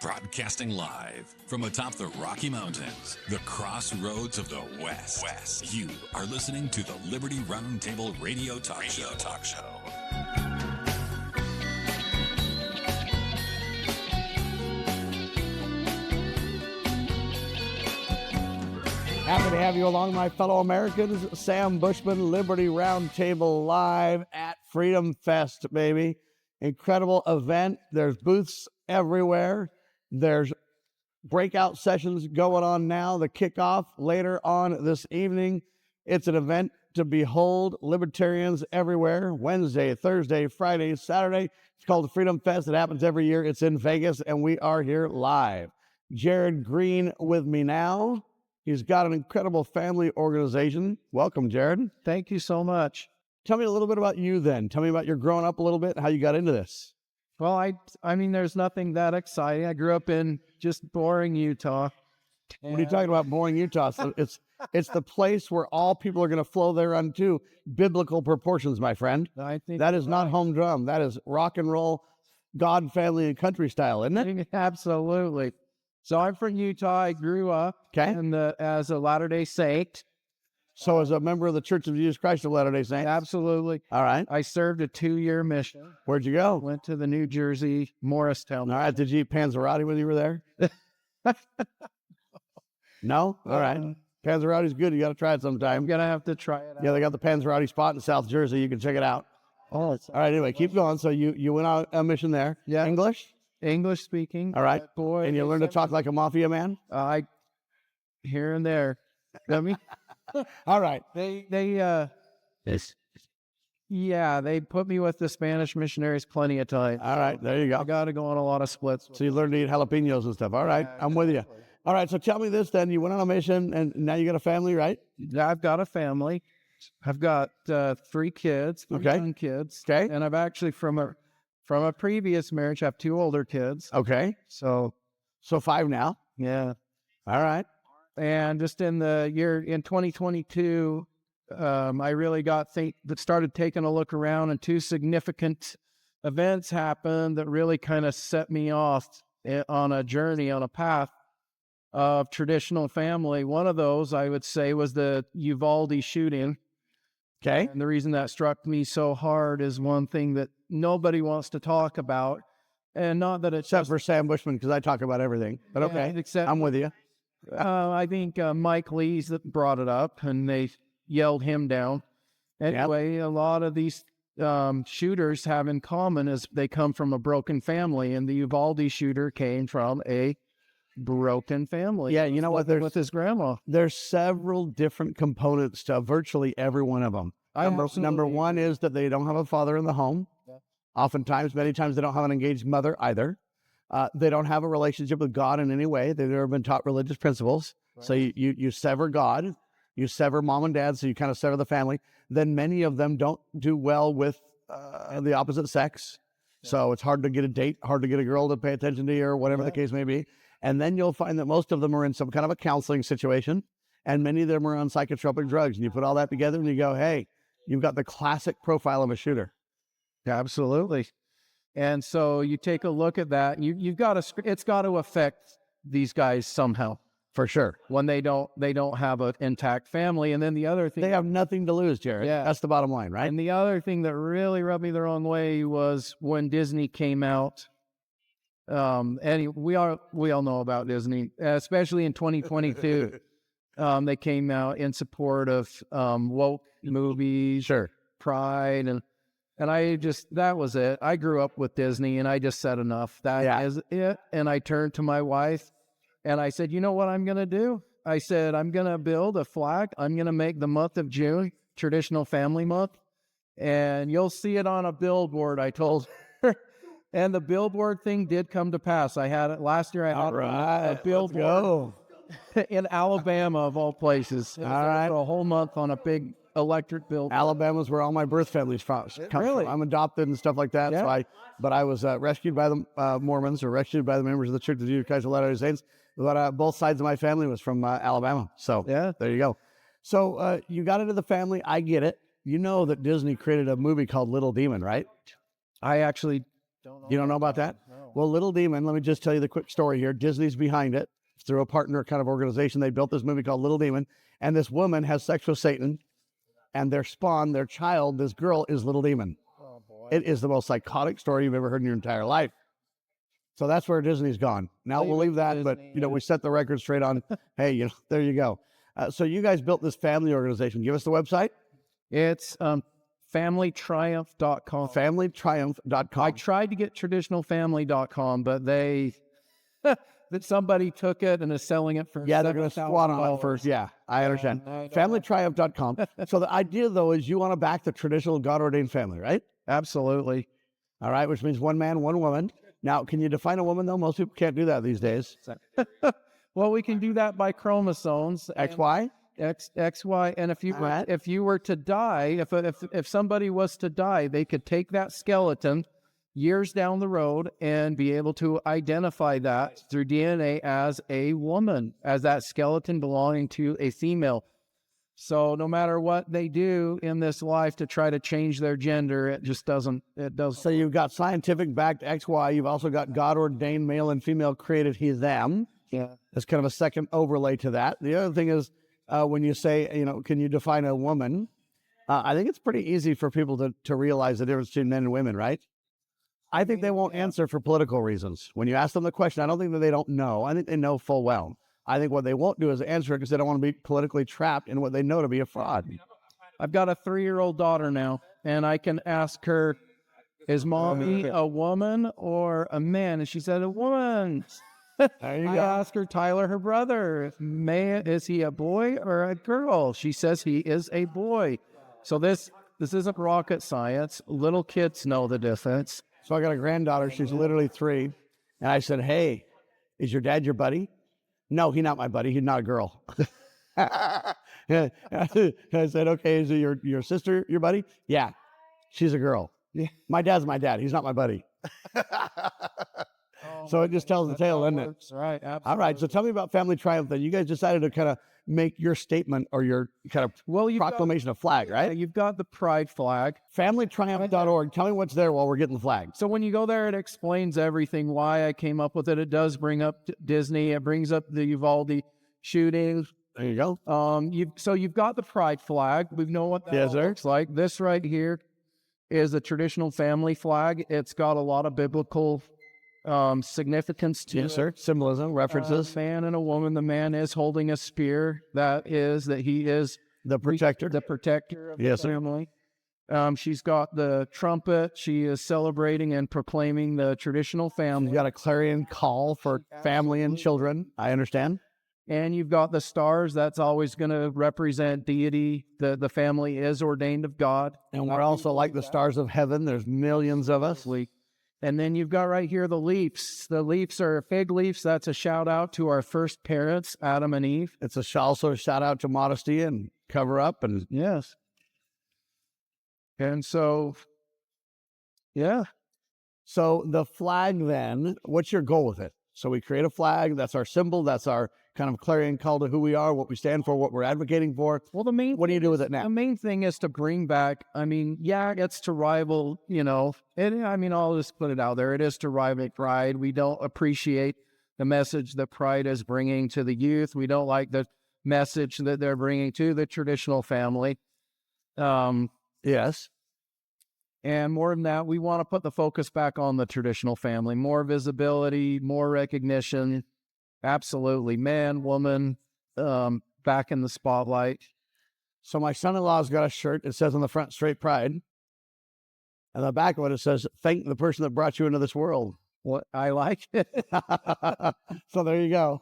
Broadcasting live from atop the Rocky Mountains, the crossroads of the West. You are listening to the Liberty Roundtable Radio Talk Show. Happy to have you along, my fellow Americans. Sam Bushman, Liberty Roundtable, live at FreedomFest, baby. Incredible event. There's booths everywhere. There's breakout sessions going on now. The kickoff later on this evening. It's an event to behold. Libertarians everywhere. Wednesday, Thursday, Friday, Saturday. It's called the Freedom Fest. It happens every year. It's in Vegas, and we are here live. Jared Green with me now. He's got an incredible family organization. Welcome, Jared. Thank you so much. Tell me a little bit about you then. Tell me about your growing up a little bit and how you got into this. Well, I mean, there's nothing that exciting. I grew up in just boring Utah. What are you talking about, boring Utah? So it's the place where all people are going to flow there unto biblical proportions, my friend. I think that is not humdrum. That is rock and roll, God, family, and country style, isn't it? Absolutely. So I'm from Utah. I grew up as a Latter-day Saint. So as a member of the Church of Jesus Christ of Latter-day Saints? Absolutely. All right. I served a 2-year mission. Where'd you go? Went to the New Jersey Morristown. All right. Did you eat Panzerotti when you were there? No? All right. Panzerotti's good. You got to try it sometime. I'm going to have to try it out. Yeah, they got the Panzerotti spot in South Jersey. You can check it out. Oh, all right. Anyway, keep going. So you went on a mission there. Yeah. English speaking. All right. Boy, and you learned to talk like a mafia man? Here and there. I mean, all right. Yes. Yeah, they put me with the Spanish missionaries plenty of times. All right. There you go. I got to go on a lot of splits. So you learned to eat jalapenos and stuff. All right. Yeah, I'm with you. All right. So tell me this then. You went on a mission and now you got a family, right? I've got a family. I've got 3 kids, 3 young kids. Okay. And I've actually from a previous marriage, I have 2 older kids. Okay. So 5 now. Yeah. All right. And just in 2022, I really started taking a look around, and 2 significant events happened that really kind of set me off on a journey, on a path of traditional family. One of those, I would say, was the Uvalde shooting. Okay. And the reason that struck me so hard is one thing that nobody wants to talk about. And not that it's except for Sam Bushman, because I talk about everything. But okay, I'm with you. I think Mike Lee's that brought it up, and they yelled him down. Anyway, a lot of these shooters have in common is they come from a broken family, and the Uvalde shooter came from a broken family. Yeah, you know what? With his grandma. There's several different components to virtually every one of them. Number one is that they don't have a father in the home. Yeah. Oftentimes, many times, they don't have an engaged mother either. They don't have a relationship with God in any way. They've never been taught religious principles. Right. So you sever God, you sever mom and dad, so you kind of sever the family. Then many of them don't do well with the opposite sex. Yeah. So it's hard to get a date, hard to get a girl to pay attention to you, or whatever the case may be. And then you'll find that most of them are in some kind of a counseling situation, and many of them are on psychotropic drugs. And you put all that together and you go, hey, you've got the classic profile of a shooter. Absolutely. And so you take a look at that, and it's got to affect these guys somehow, for sure. When they don't have an intact family. And then the other thing, they have nothing to lose, Jared. Yeah, that's the bottom line, right? And the other thing that really rubbed me the wrong way was when Disney came out. And we all know about Disney, especially in 2022. They came out in support of woke movies, sure, Pride, and that was it. I grew up with Disney, and I just said enough. That is it. And I turned to my wife, and I said, you know what I'm going to do? I said, I'm going to build a flag. I'm going to make the month of June Traditional Family Month, and you'll see it on a billboard, I told her. And the billboard thing did come to pass. I had it last year. I had a billboard in Alabama, of all places. All right. For a whole month on a big electric billboard. Alabama's where all my birth family's from. Really? I'm adopted and stuff like that. Yeah. So I was rescued by the Mormons, or rescued by the members of the Church of Jesus Christ of Latter-day Saints. But both sides of my family was from Alabama. So there you go. So you got into the family. I get it. You know that Disney created a movie called Little Demon, right? I actually don't know. You don't know about that? No. Well, Little Demon, let me just tell you the quick story here. Disney's behind it. Through a partner kind of organization, they built this movie called Little Demon. And this woman has sex with Satan. And their spawn, their child, this girl, is Little Demon. Oh, boy. It is the most psychotic story you've ever heard in your entire life. So that's where Disney's gone. Now we'll leave that, but we set the record straight on. Hey, there you go. So you guys built this family organization. Give us the website. It's familytriumph.com. Familytriumph.com. I tried to get traditionalfamily.com, but that somebody took it and is selling it for they're going to squat on it first. Yeah, I understand. Familytriumph.com. So the idea, though, is you want to back the traditional God-ordained family, right? Absolutely. All right, which means one man, one woman. Now, can you define a woman, though? Most people can't do that these days. Well, we can do that by chromosomes. XY? XY. And if you were to die, if somebody was to die, they could take that skeleton years down the road and be able to identify that through DNA as a woman, as that skeleton belonging to a female. So no matter what they do in this life to try to change their gender, it doesn't. So you've got scientific backed XY. You've also got God ordained male and female created he, them. Yeah. That's kind of a second overlay to that. The other thing is when you say, can you define a woman? I think it's pretty easy for people to realize the difference between men and women, right? I think they won't answer for political reasons. When you ask them the question, I don't think that they don't know. I think they know full well. I think what they won't do is answer it because they don't want to be politically trapped in what they know to be a fraud. I've got a 3-year-old daughter now, and I can ask her, is mommy a woman or a man? And she said, a woman. There you go. I asked her, Tyler, her brother, is he a boy or a girl? She says he is a boy. So this isn't rocket science. Little kids know the difference. So I got a granddaughter. She's literally 3. And I said, hey, is your dad your buddy? No, he's not my buddy. He's not a girl. I said, okay, is it your sister your buddy? Yeah, she's a girl. Yeah. My dad's my dad. He's not my buddy. So it just tells the tale, doesn't it? Right, absolutely. All right, so tell me about Family Triumph then. You guys decided to kind of make your statement or your kind of proclamation of flag, right? You've got the pride flag. FamilyTriumph.org. Tell me what's there while we're getting the flag. So when you go there, it explains everything, why I came up with it. It does bring up Disney. It brings up the Uvalde shooting. There you go. You've got the pride flag. We know what that looks like. This right here is a traditional family flag. It's got a lot of biblical significance to it. Sir. Symbolism, references. A man and a woman. The man is holding a spear. That he is the protector. The protector of the family. She's got the trumpet. She is celebrating and proclaiming the traditional family. You've got a clarion call for family and children. I understand. And you've got the stars. That's always going to represent deity. The family is ordained of God. And we're also like the stars of heaven. There's millions of us. And then you've got right here the leaves. The leaves are fig leaves. That's a shout out to our first parents, Adam and Eve. It's also a shout out to modesty and cover up. And yes. And so, yeah. So the flag then, what's your goal with it? So we create a flag. That's our symbol. That's our kind of clarion call to who we are, what we stand for, what we're advocating for. Well, what do you do with it now? The main thing is to bring back, it's to rival, I'll just put it out there. It is to rival pride. We don't appreciate the message that pride is bringing to the youth. We don't like the message that they're bringing to the traditional family. Yes. And more than that, we want to put the focus back on the traditional family, more visibility, more recognition. Absolutely. Man, woman, back in the spotlight. So my son-in-law's got a shirt. It says on the front, Straight Pride. And the back of it says, thank the person that brought you into this world. What I like it. So there you go.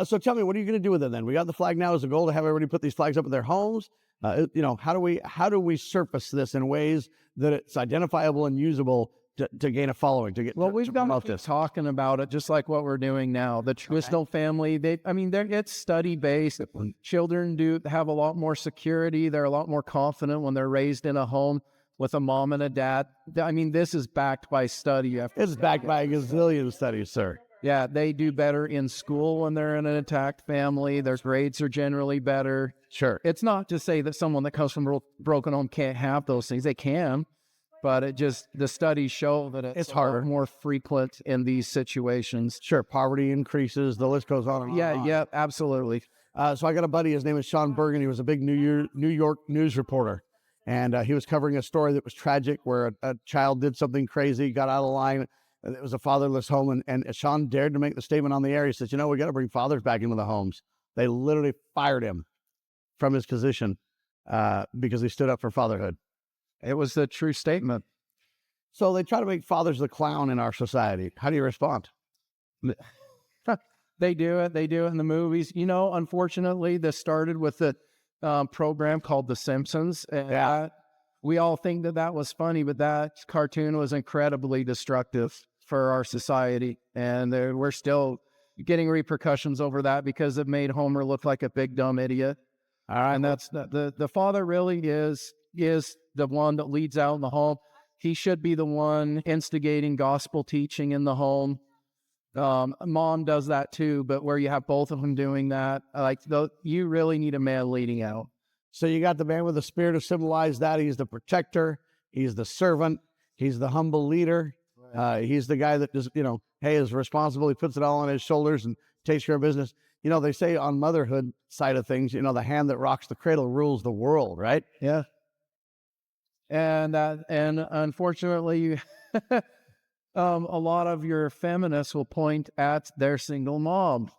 So tell me, what are you going to do with it then? We got the flag now as a goal to have everybody put these flags up in their homes. How do we surface this in ways that it's identifiable and usable to gain a following, we've been talking about it just like what we're doing now. The traditional family, it's study-based. Children do have a lot more security. They're a lot more confident when they're raised in a home with a mom and a dad. This is backed by study. It's backed by a gazillion studies, sir. Yeah, they do better in school when they're in an intact family. Their grades are generally better. Sure. It's not to say that someone that comes from a broken home can't have those things. They can. but the studies show that it's harder, more frequent in these situations. Sure, poverty increases. The list goes on and on. Yeah, absolutely. So I got a buddy. His name is Sean Bergen. He was a big New York news reporter, and he was covering a story that was tragic, where a child did something crazy, got out of line. It was a fatherless home, and Sean dared to make the statement on the air. He says, "You know, we got to bring fathers back into the homes." They literally fired him from his position because he stood up for fatherhood. It was a true statement. So they try to make fathers the clown in our society. How do you respond? They do it. They do it in the movies. You know, unfortunately, this started with a program called The Simpsons. And we all think that was funny, but that cartoon was incredibly destructive for our society. And we're still getting repercussions over that because it made Homer look like a big dumb idiot. All right. And that's the father really is the one that leads out in the home. He should be the one instigating gospel teaching in the home. Mom does that too, but where you have both of them doing that, you really need a man leading out. So you got the man with the spirit to symbolize that. He's the protector. He's the servant. He's the humble leader. Right. He's the guy that just, is responsible. He puts it all on his shoulders and takes care of business. You know, they say on motherhood side of things, the hand that rocks the cradle rules the world, right? Yeah. And unfortunately, a lot of your feminists will point at their single mom.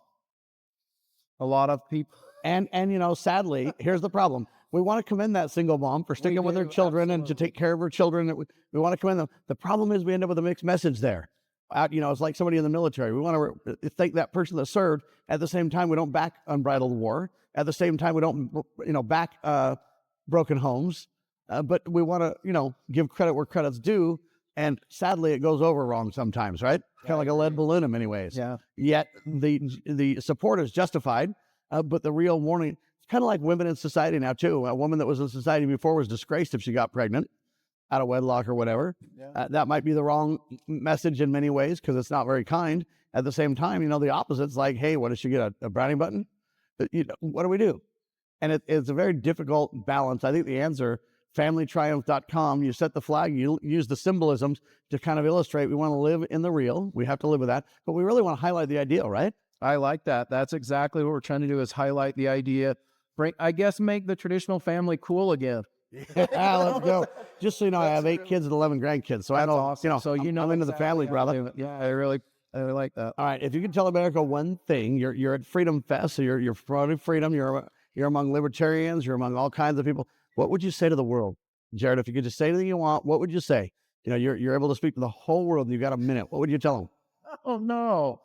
A lot of people. And sadly, here's the problem. We want to commend that single mom for sticking with her children and to take care of her children. We want to commend them. The problem is we end up with a mixed message there. It's like somebody in the military. We want to thank that person that served. At the same time, we don't back unbridled war. At the same time, we don't, back broken homes. But we want to, give credit where credit's due. And sadly, it goes over wrong sometimes, right? Kind of like a lead balloon in many ways. Yeah. Yet the support is justified, but the real warning, it's kind of like women in society now too. A woman that was in society before was disgraced if she got pregnant out of wedlock or whatever. Yeah. That might be the wrong message in many ways because it's not very kind. At the same time, the opposite's like, hey, what, does she get a brownie button? What do we do? And it's a very difficult balance. I think the answer, familytriumph.com, you set the flag, you use the symbolisms to kind of illustrate we want to live in the real. We have to live with that, but we really want to highlight the ideal, right? I like that. That's exactly what we're trying to do, is highlight the idea. Make the traditional family cool again. Yeah, let's go. Just so you know, I have 8 kids and 11 grandkids. So that's I don't, awesome. So I'm into the family, brother. Yeah, I really like that. All right, if you could tell America one thing, you're at FreedomFest, so you're promoting freedom. You're among libertarians. You're among all kinds of people. What would you say to the world, Jared? If you could just say anything you want, what would you say? You're able to speak to the whole world, and you've got a minute. What would you tell them? Oh no.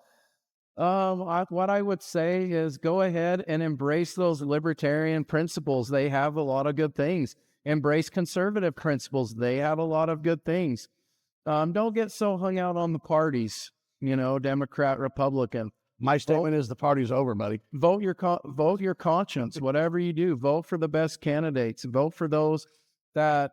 What I would say is go ahead and embrace those libertarian principles. They have a lot of good things. Embrace conservative principles. They have a lot of good things. Don't get so hung out on the parties, Democrat, Republican. My statement is the party's over, buddy. Vote your conscience. Whatever you do, vote for the best candidates. Vote for those that,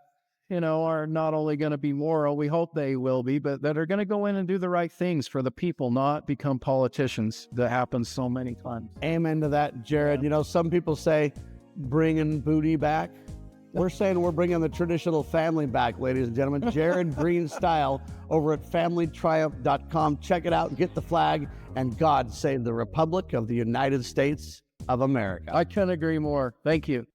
are not only going to be moral, we hope they will be, but that are going to go in and do the right things for the people, not become politicians. That happens so many times. Amen to that, Jared. Yeah. Some people say bringing booty back. We're saying we're bringing the traditional family back, ladies and gentlemen. Jared Green style over at familytriumph.com. Check it out, get the flag, and God save the Republic of the United States of America. I couldn't agree more. Thank you.